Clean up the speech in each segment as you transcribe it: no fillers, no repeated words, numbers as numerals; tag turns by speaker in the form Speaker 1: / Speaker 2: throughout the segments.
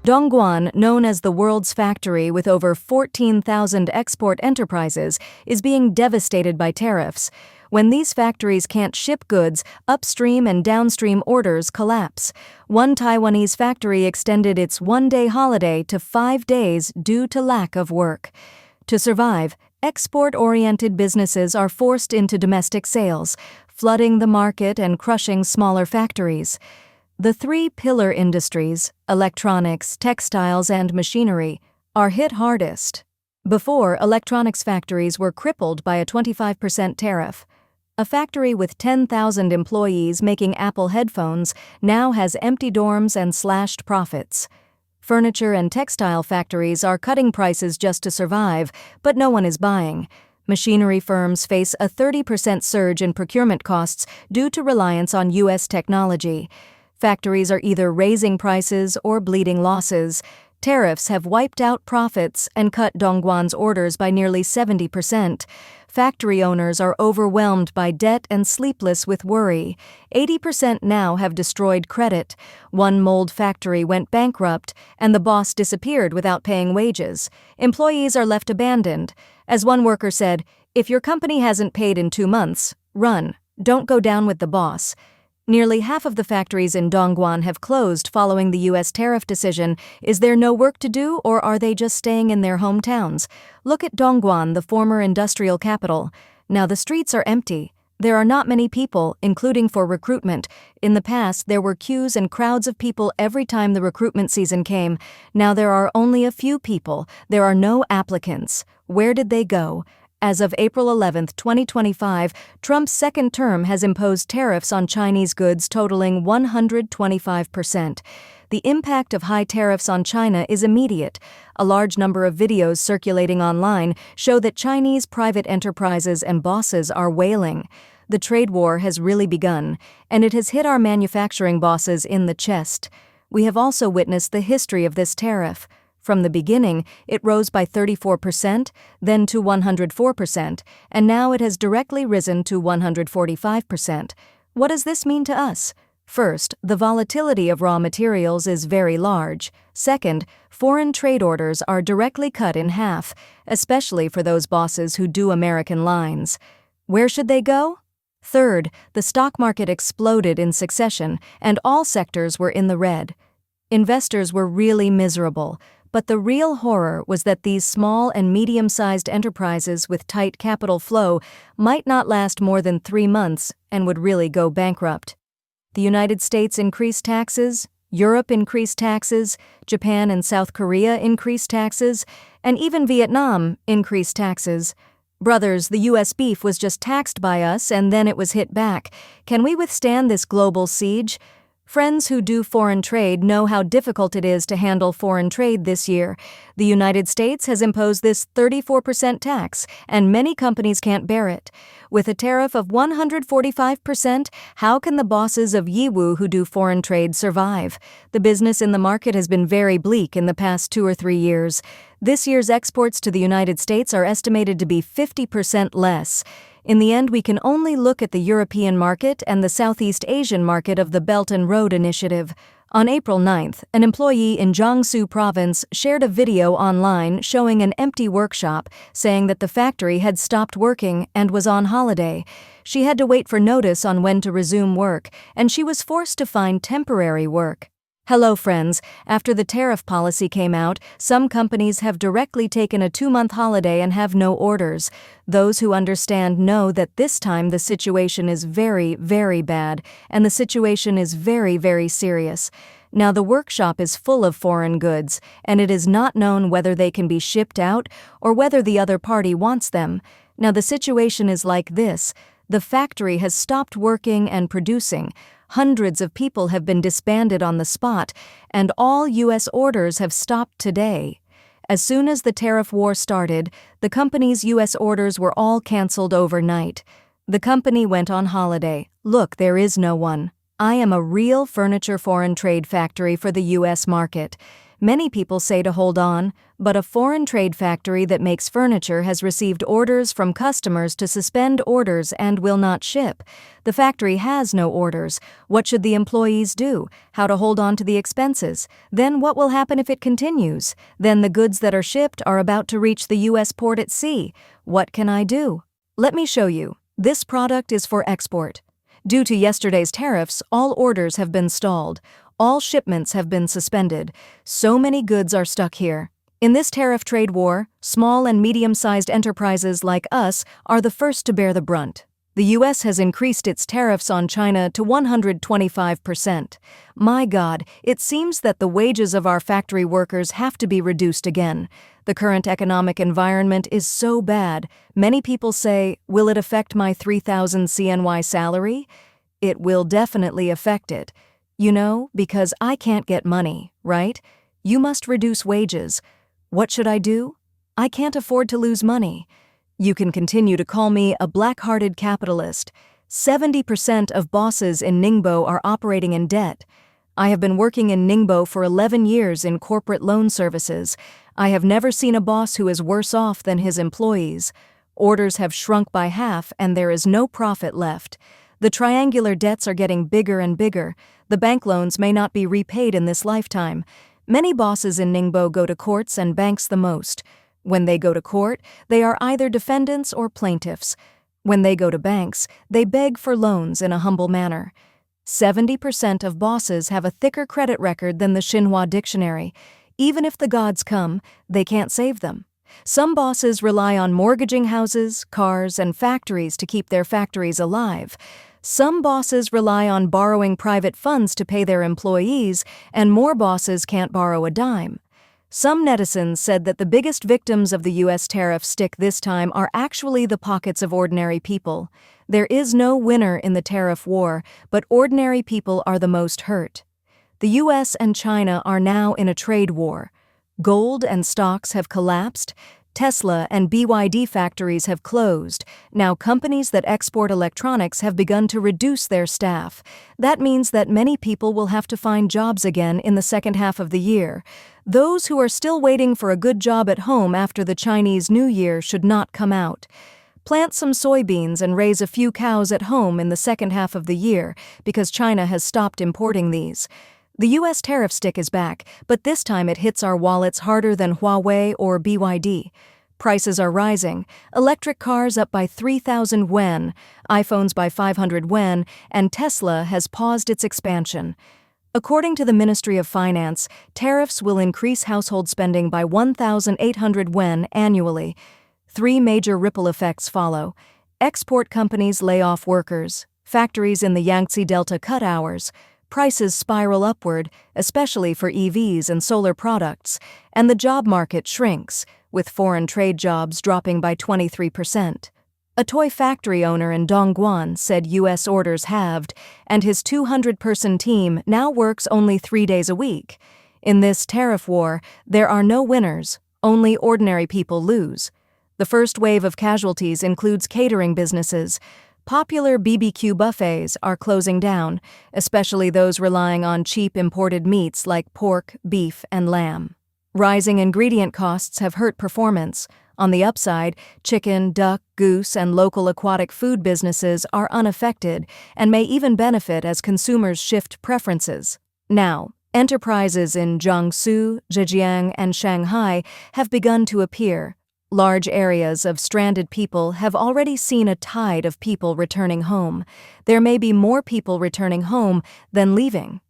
Speaker 1: Dongguan, known as the world's factory with over 14,000 export enterprises, is being devastated by tariffs. When these factories can't ship goods, upstream and downstream orders collapse. One Taiwanese factory extended its one-day holiday to 5 days due to lack of work. To survive, export-oriented businesses are forced into domestic sales, flooding the market and crushing smaller factories. The three pillar industries, electronics, textiles, and machinery, are hit hardest. Before, electronics factories were crippled by a 25% tariff. A factory with 10,000 employees making Apple headphones now has empty dorms and slashed profits. Furniture and textile factories are cutting prices just to survive, but no one is buying. Machinery firms face a 30% surge in procurement costs due to reliance on U.S. technology. Factories are either raising prices or bleeding losses. Tariffs have wiped out profits and cut Dongguan's orders by nearly 70%. Factory owners are overwhelmed by debt and sleepless with worry. 80% now have destroyed credit. One mold factory went bankrupt, and the boss disappeared without paying wages. Employees are left abandoned. As one worker said, "If your company hasn't paid in 2 months, run. Don't go down with the boss." Nearly half of the factories in Dongguan have closed following the U.S. tariff decision. Is there no work to do, or are they just staying in their hometowns? Look at Dongguan, the former industrial capital. Now the streets are empty. There are not many people, including for recruitment. In the past, there were queues and crowds of people every time the recruitment season came. Now there are only a few people. There are no applicants. Where did they go? As of April 11, 2025, Trump's second term has imposed tariffs on Chinese goods totaling 125%. The impact of high tariffs on China is immediate. A large number of videos circulating online show that Chinese private enterprises and bosses are wailing. The trade war has really begun, and it has hit our manufacturing bosses in the chest. We have also witnessed the history of this tariff. From the beginning, it rose by 34%, then to 104%, and now it has directly risen to 145%. What does this mean to us? First, the volatility of raw materials is very large. Second, foreign trade orders are directly cut in half, especially for those bosses who do American lines. Where should they go? Third, the stock market exploded in succession, and all sectors were in the red. Investors were really miserable. But the real horror was that these small and medium-sized enterprises with tight capital flow might not last more than 3 months and would really go bankrupt. The United States increased taxes, Europe increased taxes, Japan and South Korea increased taxes, and even Vietnam increased taxes. Brothers, the U.S. beef was just taxed by us and then it was hit back. Can we withstand this global siege? Friends who do foreign trade know how difficult it is to handle foreign trade this year. The United States has imposed this 34% tax, and many companies can't bear it. With a tariff of 145%, how can the bosses of Yiwu who do foreign trade survive? The business in the market has been very bleak in the past 2 or 3 years. This year's exports to the United States are estimated to be 50% less. In the end, we can only look at the European market and the Southeast Asian market of the Belt and Road Initiative. On April 9th, an employee in Jiangsu province shared a video online showing an empty workshop, saying that the factory had stopped working and was on holiday. She had to wait for notice on when to resume work, and she was forced to find temporary work. Hello friends, after the tariff policy came out, some companies have directly taken a 2-month holiday and have no orders. Those who understand know that this time the situation is very, very bad, and the situation is very, very serious. Now the workshop is full of foreign goods, and it is not known whether they can be shipped out or whether the other party wants them. Now the situation is like this. The factory has stopped working and producing. Hundreds of people have been disbanded on the spot, and all U.S. orders have stopped today. As soon as the tariff war started, the company's U.S. orders were all canceled overnight. The company went on holiday. Look, there is no one. I am a real furniture foreign trade factory for the U.S. market. Many people say to hold on, but a foreign trade factory that makes furniture has received orders from customers to suspend orders and will not ship. The factory has no orders. What should the employees do? How to hold on to the expenses? Then what will happen if it continues? Then the goods that are shipped are about to reach the U.S. port at sea. What can I do? Let me show you. This product is for export. Due to yesterday's tariffs, all orders have been stalled. All shipments have been suspended. So many goods are stuck here. In this tariff trade war, small and medium-sized enterprises like us are the first to bear the brunt. The U.S. has increased its tariffs on China to 125%. My God, it seems that the wages of our factory workers have to be reduced again. The current economic environment is so bad. Many people say, will it affect my 3,000 CNY salary? It will definitely affect it. You know, because I can't get money, right? You must reduce wages. What should I do? I can't afford to lose money. You can continue to call me a black-hearted capitalist. 70% of bosses in Ningbo are operating in debt. I have been working in Ningbo for 11 years in corporate loan services. I have never seen a boss who is worse off than his employees. Orders have shrunk by half and there is no profit left. The triangular debts are getting bigger and bigger. The bank loans may not be repaid in this lifetime. Many bosses in Ningbo go to courts and banks the most. When they go to court, they are either defendants or plaintiffs. When they go to banks, they beg for loans in a humble manner. 70% of bosses have a thicker credit record than the Xinhua dictionary. Even if the gods come, they can't save them. Some bosses rely on mortgaging houses, cars, and factories to keep their factories alive. Some bosses rely on borrowing private funds to pay their employees, and more bosses can't borrow a dime. Some netizens said that the biggest victims of the U.S. tariff stick this time are actually the pockets of ordinary people. There is no winner in the tariff war, but ordinary people are the most hurt. The U.S. and China are now in a trade war. Gold and stocks have collapsed. Tesla and BYD factories have closed. Now companies that export electronics have begun to reduce their staff. That means that many people will have to find jobs again in the second half of the year. Those who are still waiting for a good job at home after the Chinese New Year should not come out. Plant some soybeans and raise a few cows at home in the second half of the year because China has stopped importing these. The U.S. tariff stick is back, but this time it hits our wallets harder than Huawei or BYD. Prices are rising. Electric cars up by 3,000 yuan, iPhones by 500 yuan, and Tesla has paused its expansion. According to the Ministry of Finance, tariffs will increase household spending by 1,800 yuan annually. 3 major ripple effects follow. Export companies lay off workers. Factories in the Yangtze Delta cut hours. Prices spiral upward, especially for EVs and solar products, and the job market shrinks, with foreign trade jobs dropping by 23%. A toy factory owner in Dongguan said U.S. orders halved, and his 200-person team now works only 3 days a week. In this tariff war, there are no winners, only ordinary people lose. The first wave of casualties includes catering businesses. Popular BBQ buffets are closing down, especially those relying on cheap imported meats like pork, beef, and lamb. Rising ingredient costs have hurt performance. On the upside, chicken, duck, goose, and local aquatic food businesses are unaffected and may even benefit as consumers shift preferences. Now, enterprises in Jiangsu, Zhejiang, and Shanghai have begun to appear. Large areas of stranded people have already seen a tide of people returning home. There may be more people returning home than leaving.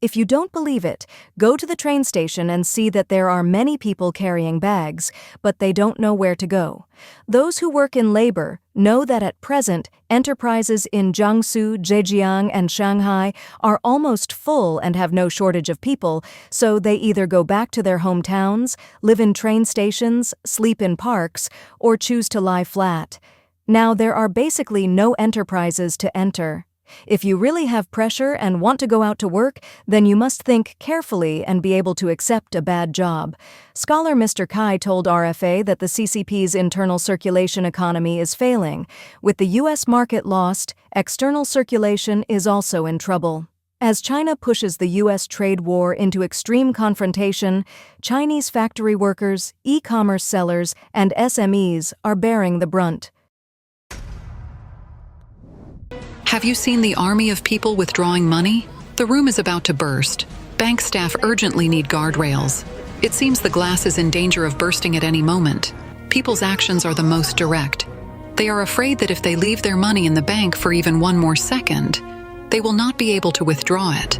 Speaker 1: If you don't believe it, go to the train station and see that there are many people carrying bags, but they don't know where to go. Those who work in labor know that at present, enterprises in Jiangsu, Zhejiang, and Shanghai are almost full and have no shortage of people, so they either go back to their hometowns, live in train stations, sleep in parks, or choose to lie flat. Now there are basically no enterprises to enter. If you really have pressure and want to go out to work, then you must think carefully and be able to accept a bad job. Scholar Mr. Kai told RFA that the CCP's internal circulation economy is failing. With the U.S. market lost, external circulation is also in trouble. As China pushes the U.S. trade war into extreme confrontation, Chinese factory workers, e-commerce sellers, and SMEs are bearing the brunt.
Speaker 2: Have you seen the army of people withdrawing money? The room is about to burst. Bank staff urgently need guardrails. It seems the glass is in danger of bursting at any moment. People's actions are the most direct. They are afraid that if they leave their money in the bank for even one more second, they will not be able to withdraw it.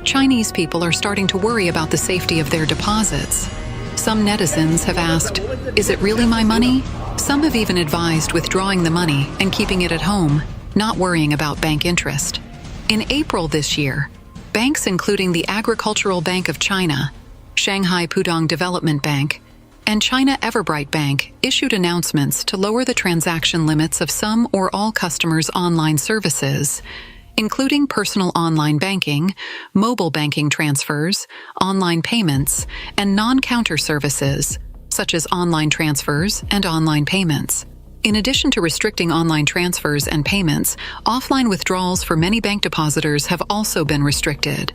Speaker 2: Chinese people are starting to worry about the safety of their deposits. Some netizens have asked, "Is it really my money?" Some have even advised withdrawing the money and keeping it at home, not worrying about bank interest. In April this year, banks including the Agricultural Bank of China, Shanghai Pudong Development Bank, and China Everbright Bank issued announcements to lower the transaction limits of some or all customers' online services, including personal online banking, mobile banking transfers, online payments, and non-counter services, such as online transfers and online payments. In addition to restricting online transfers and payments, offline withdrawals for many bank depositors have also been restricted.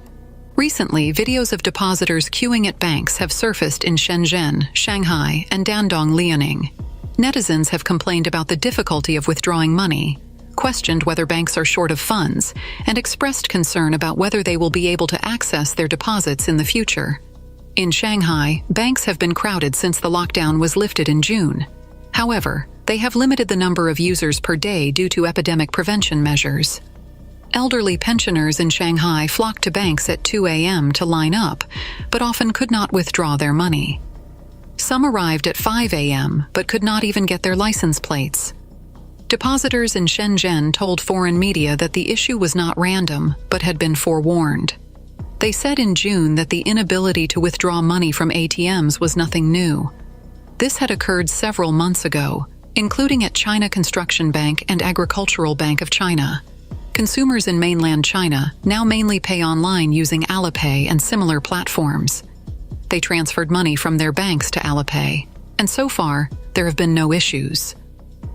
Speaker 2: Recently, videos of depositors queuing at banks have surfaced in Shenzhen, Shanghai, and Dandong, Liaoning. Netizens have complained about the difficulty of withdrawing money, questioned whether banks are short of funds, and expressed concern about whether they will be able to access their deposits in the future. In Shanghai, banks have been crowded since the lockdown was lifted in June. However, they have limited the number of users per day due to epidemic prevention measures. Elderly pensioners in Shanghai flocked to banks at 2 a.m. to line up, but often could not withdraw their money. Some arrived at 5 a.m. but could not even get their license plates. Depositors in Shenzhen told foreign media that the issue was not random, but had been forewarned. They said in June that the inability to withdraw money from ATMs was nothing new. This had occurred several months ago, including at China Construction Bank and Agricultural Bank of China. Consumers in mainland China now mainly pay online using Alipay and similar platforms. They transferred money from their banks to Alipay, and so far, there have been no issues.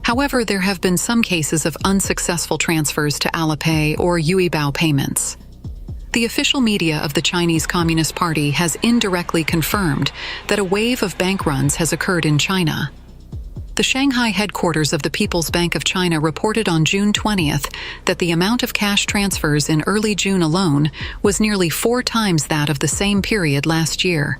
Speaker 2: However, there have been some cases of unsuccessful transfers to Alipay or Yuebao payments. The official media of the Chinese Communist Party has indirectly confirmed that a wave of bank runs has occurred in China. The Shanghai headquarters of the People's Bank of China reported on June 20th that the amount of cash transfers in early June alone was nearly 4 times that of the same period last year.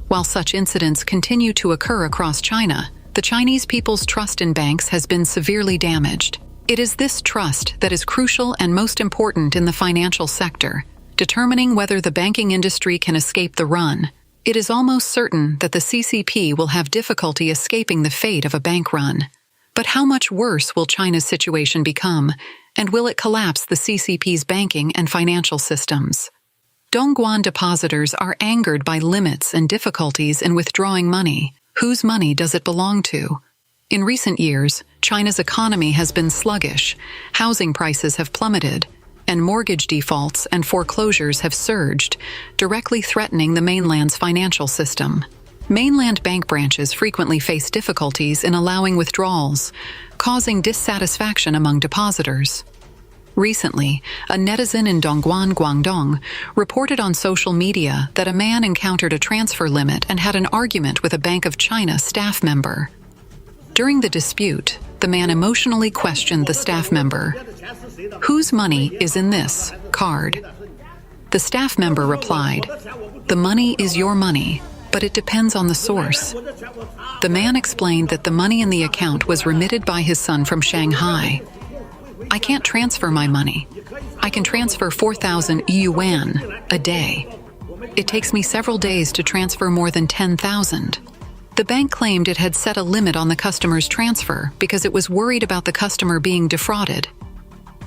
Speaker 2: While such incidents continue to occur across China, the Chinese people's trust in banks has been severely damaged. It is this trust that is crucial and most important in the financial sector, determining whether the banking industry can escape the run. It is almost certain that the CCP will have difficulty escaping the fate of a bank run. But how much worse will China's situation become, and will it collapse the CCP's banking and financial systems? Dongguan depositors are angered by limits and difficulties in withdrawing money. Whose money does it belong to? In recent years, China's economy has been sluggish, housing prices have plummeted, and mortgage defaults and foreclosures have surged, directly threatening the mainland's financial system. Mainland bank branches frequently face difficulties in allowing withdrawals, causing dissatisfaction among depositors. Recently, a netizen in Dongguan, Guangdong, reported on social media that a man encountered a transfer limit and had an argument with a Bank of China staff member. During the dispute, the man emotionally questioned the staff member, "Whose money is in this card?" The staff member replied, "The money is your money, but it depends on the source." The man explained that the money in the account was remitted by his son from Shanghai. "I can't transfer my money. I can transfer 4,000 yuan a day. It takes me several days to transfer more than 10,000. The bank claimed it had set a limit on the customer's transfer because it was worried about the customer being defrauded.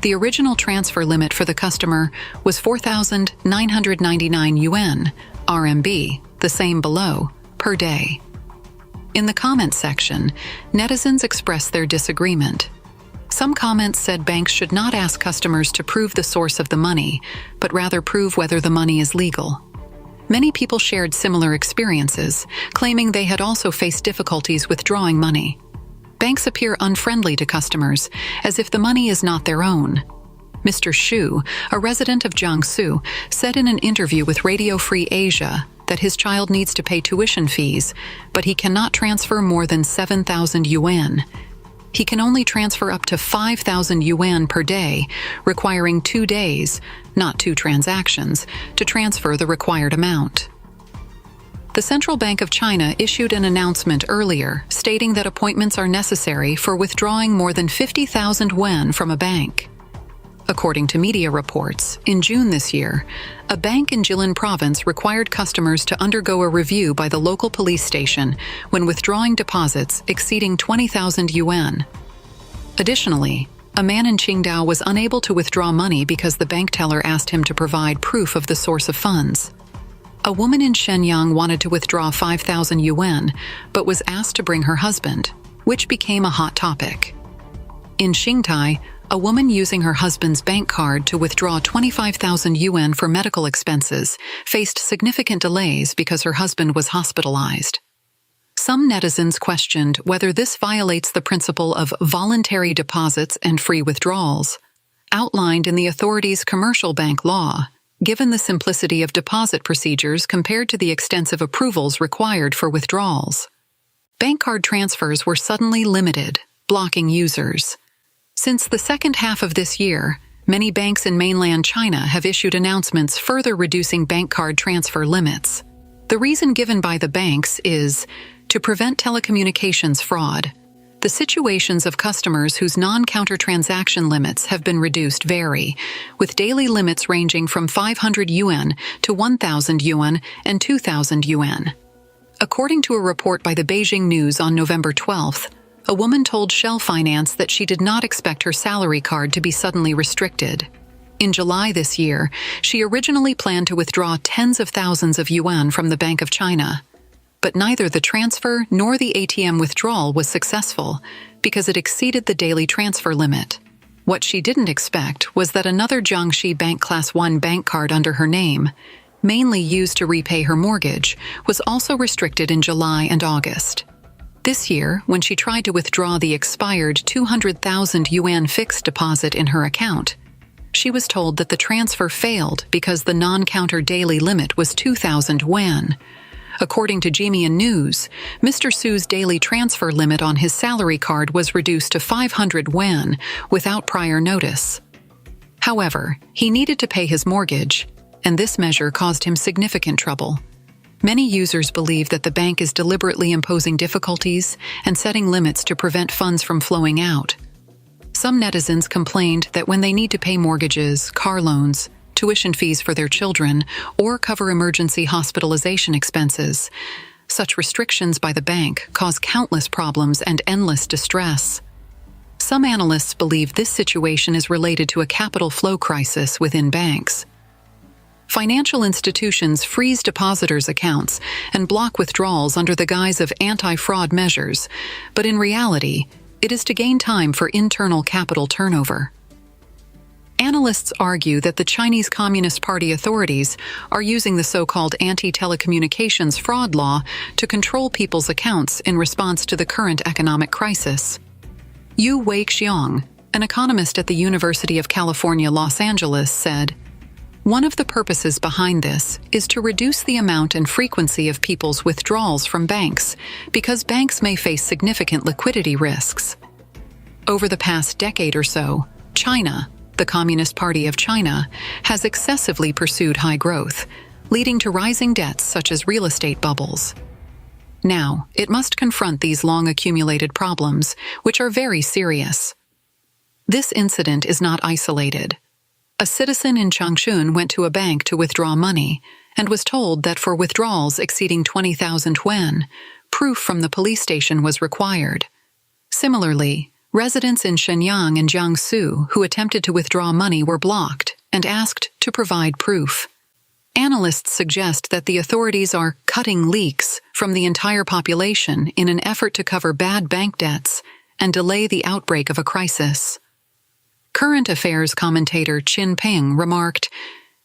Speaker 2: The original transfer limit for the customer was 4,999 yuan, RMB, the same below, per day. In the comments section, netizens expressed their disagreement. Some comments said banks should not ask customers to prove the source of the money, but rather prove whether the money is legal. Many people shared similar experiences, claiming they had also faced difficulties withdrawing money. Banks appear unfriendly to customers, as if the money is not their own. Mr. Xu, a resident of Jiangsu, said in an interview with Radio Free Asia that his child needs to pay tuition fees, but he cannot transfer more than 7,000 yuan. He can only transfer up to 5,000 yuan per day, requiring 2 days, not 2 transactions, to transfer the required amount. The Central Bank of China issued an announcement earlier stating that appointments are necessary for withdrawing more than 50,000 yuan from a bank. According to media reports, in June this year, a bank in Xi'an province required customers to undergo a review by the local police station when withdrawing deposits exceeding 20,000 yuan. Additionally, a man in Qingdao was unable to withdraw money because the bank teller asked him to provide proof of the source of funds. A woman in Shenyang wanted to withdraw 5,000 yuan, but was asked to bring her husband, which became a hot topic. In Qingtai, a woman using her husband's bank card to withdraw 25,000 yuan for medical expenses faced significant delays because her husband was hospitalized. Some netizens questioned whether this violates the principle of voluntary deposits and free withdrawals, outlined in the authorities' commercial bank law, given the simplicity of deposit procedures compared to the extensive approvals required for withdrawals. Bank card transfers were suddenly limited, blocking users. Since the second half of this year, many banks in mainland China have issued announcements further reducing bank card transfer limits. The reason given by the banks is to prevent telecommunications fraud. The situations of customers whose non-counter transaction limits have been reduced vary, with daily limits ranging from 500 yuan to 1,000 yuan and 2,000 yuan. According to a report by the Beijing News on November 12th, a woman told Shell Finance that she did not expect her salary card to be suddenly restricted. In July this year, she originally planned to withdraw tens of thousands of yuan from the Bank of China. But neither the transfer nor the ATM withdrawal was successful because it exceeded the daily transfer limit. What she didn't expect was that another Jiangxi Bank Class 1 bank card under her name, mainly used to repay her mortgage, was also restricted in July and August. This year, when she tried to withdraw the expired 200,000 yuan fixed deposit in her account, she was told that the transfer failed because the non-counter daily limit was 2,000 yuan. According to Xi'an News, Mr. Su's daily transfer limit on his salary card was reduced to 500 yuan without prior notice. However, he needed to pay his mortgage, and this measure caused him significant trouble. Many users believe that the bank is deliberately imposing difficulties and setting limits to prevent funds from flowing out. Some netizens complained that when they need to pay mortgages, car loans, tuition fees for their children, or cover emergency hospitalization expenses, such restrictions by the bank cause countless problems and endless distress. Some analysts believe this situation is related to a capital flow crisis within banks. Financial institutions freeze depositors' accounts and block withdrawals under the guise of anti-fraud measures, but in reality, it is to gain time for internal capital turnover. Analysts argue that the Chinese Communist Party authorities are using the so-called anti-telecommunications fraud law to control people's accounts in response to the current economic crisis. Yu Weixiong, an economist at the University of California, Los Angeles, said, "One of the purposes behind this is to reduce the amount and frequency of people's withdrawals from banks because banks may face significant liquidity risks." Over the past decade or so, China, the Communist Party of China, has excessively pursued high growth, leading to rising debts such as real estate bubbles. Now, it must confront these long-accumulated problems, which are very serious. This incident is not isolated. A citizen in Changchun went to a bank to withdraw money and was told that for withdrawals exceeding 20,000 yuan, proof from the police station was required. Similarly, residents in Shenyang and Jiangsu who attempted to withdraw money were blocked and asked to provide proof. Analysts suggest that the authorities are cutting leaks from the entire population in an effort to cover bad bank debts and delay the outbreak of a crisis. Current affairs commentator Qin Peng remarked,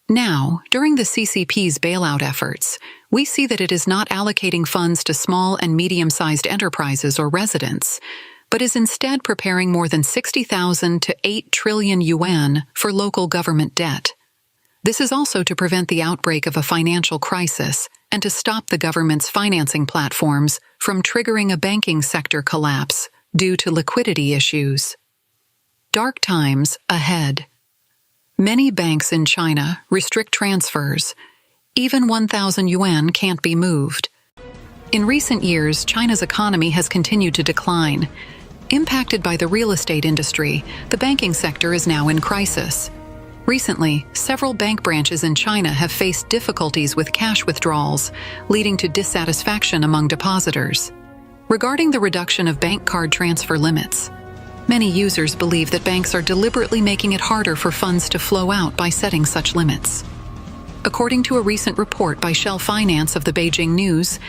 Speaker 2: "Now, during the CCP's bailout efforts, we see that it is not allocating funds to small and medium-sized enterprises or residents, but is instead preparing more than 60,000 to 8 trillion yuan for local government debt. This is also to prevent the outbreak of a financial crisis and to stop the government's financing platforms from triggering a banking sector collapse due to liquidity issues. Dark times ahead. Many banks in China restrict transfers. Even 1,000 yuan can't be moved. In recent years, China's economy has continued to decline. Impacted by the real estate industry, the banking sector is now in crisis. Recently, several bank branches in China have faced difficulties with cash withdrawals, leading to dissatisfaction among depositors. Regarding the reduction of bank card transfer limits, many users believe that banks are deliberately making it harder for funds to flow out by setting such limits. According to a recent report by Shell Finance of the Beijing News,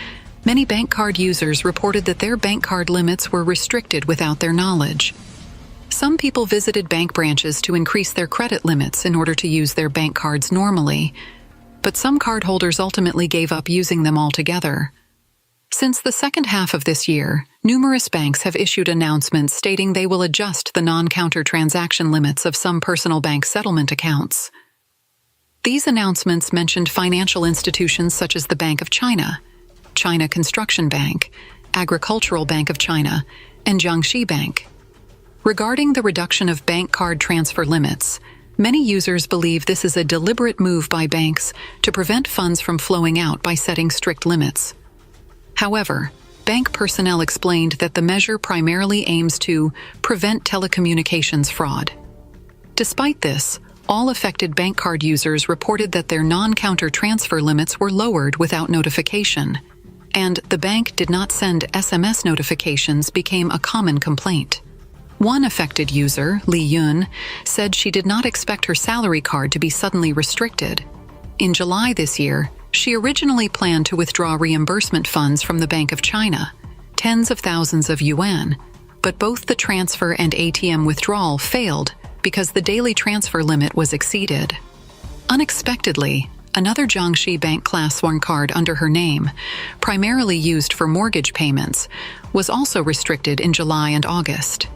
Speaker 2: many bank card users reported that their bank card limits were restricted without their knowledge. Some people visited bank branches to increase their credit limits in order to use their bank cards normally, but some cardholders ultimately gave up using them altogether. Since the second half of this year, numerous banks have issued announcements stating they will adjust the non-counter transaction limits of some personal bank settlement accounts. These announcements mentioned financial institutions such as the Bank of China, China Construction Bank, Agricultural Bank of China, and Jiangxi Bank. Regarding the reduction of bank card transfer limits, many users believe this is a deliberate move by banks to prevent funds from flowing out by setting strict limits. However, bank personnel explained that the measure primarily aims to prevent telecommunications fraud. Despite this, all affected bank card users reported that their non-counter transfer limits were lowered without notification, and the bank did not send SMS notifications became a common complaint. One affected user, Li Yun, said she did not expect her salary card to be suddenly restricted. In July this year, she originally planned to withdraw reimbursement funds from the Bank of China, tens of thousands of yuan, but both the transfer and ATM withdrawal failed because the daily transfer limit was exceeded. Unexpectedly, another Jiangxi Bank Class 1 card under her name, primarily used for mortgage payments, was also restricted in July and August.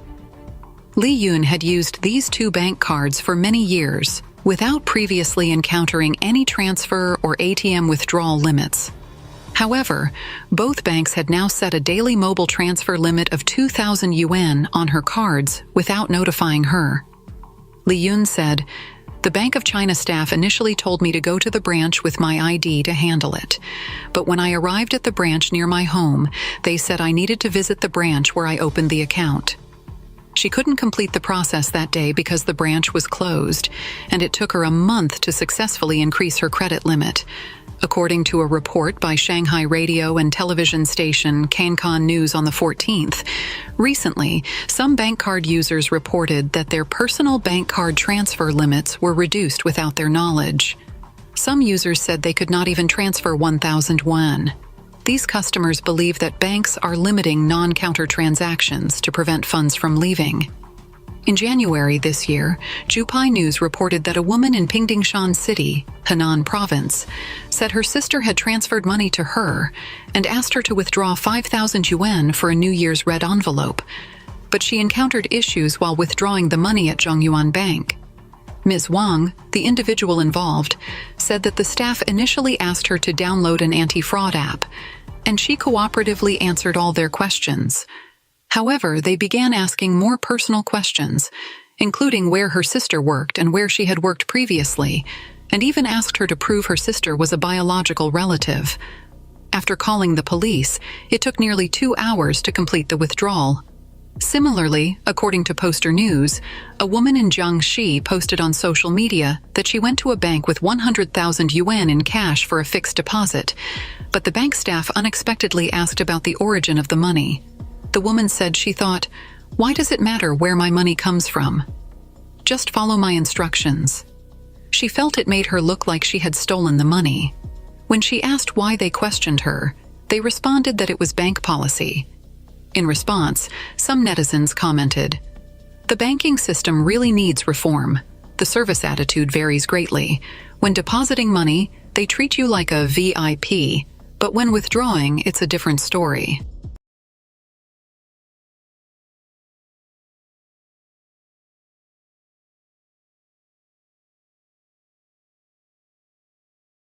Speaker 2: Li Yun had used these two bank cards for many years without previously encountering any transfer or ATM withdrawal limits. However, both banks had now set a daily mobile transfer limit of 2,000 yuan on her cards without notifying her. Li Yun said, "The Bank of China staff initially told me to go to the branch with my ID to handle it. But when I arrived at the branch near my home, they said I needed to visit the branch where I opened the account." She couldn't complete the process that day because the branch was closed, and it took her a month to successfully increase her credit limit. According to a report by Shanghai radio and television station Cancan News on the 14th, recently, some bank card users reported that their personal bank card transfer limits were reduced without their knowledge. Some users said they could not even transfer 1,000 yuan. These customers believe that banks are limiting non-counter transactions to prevent funds from leaving. In January this year, Jupai News reported that a woman in Pingdingshan City, Henan Province, said her sister had transferred money to her and asked her to withdraw 5,000 yuan for a New Year's red envelope, but she encountered issues while withdrawing the money at Zhongyuan Bank. Ms. Wang, the individual involved, said that the staff initially asked her to download an anti-fraud app, and she cooperatively answered all their questions. However, they began asking more personal questions, including where her sister worked and where she had worked previously, and even asked her to prove her sister was a biological relative. After calling the police, it took nearly 2 hours to complete the withdrawal. Similarly, according to Poster News, a woman in Jiangxi posted on social media that she went to a bank with 100,000 yuan in cash for a fixed deposit, but the bank staff unexpectedly asked about the origin of the money. The woman said she thought, "Why does it matter where my money comes from? Just follow my instructions." She felt it made her look like she had stolen the money. When she asked why they questioned her, they responded that it was bank policy. In response, some netizens commented, "The banking system really needs reform. The service attitude varies greatly. When depositing money, they treat you like a VIP, but when withdrawing, it's a different story."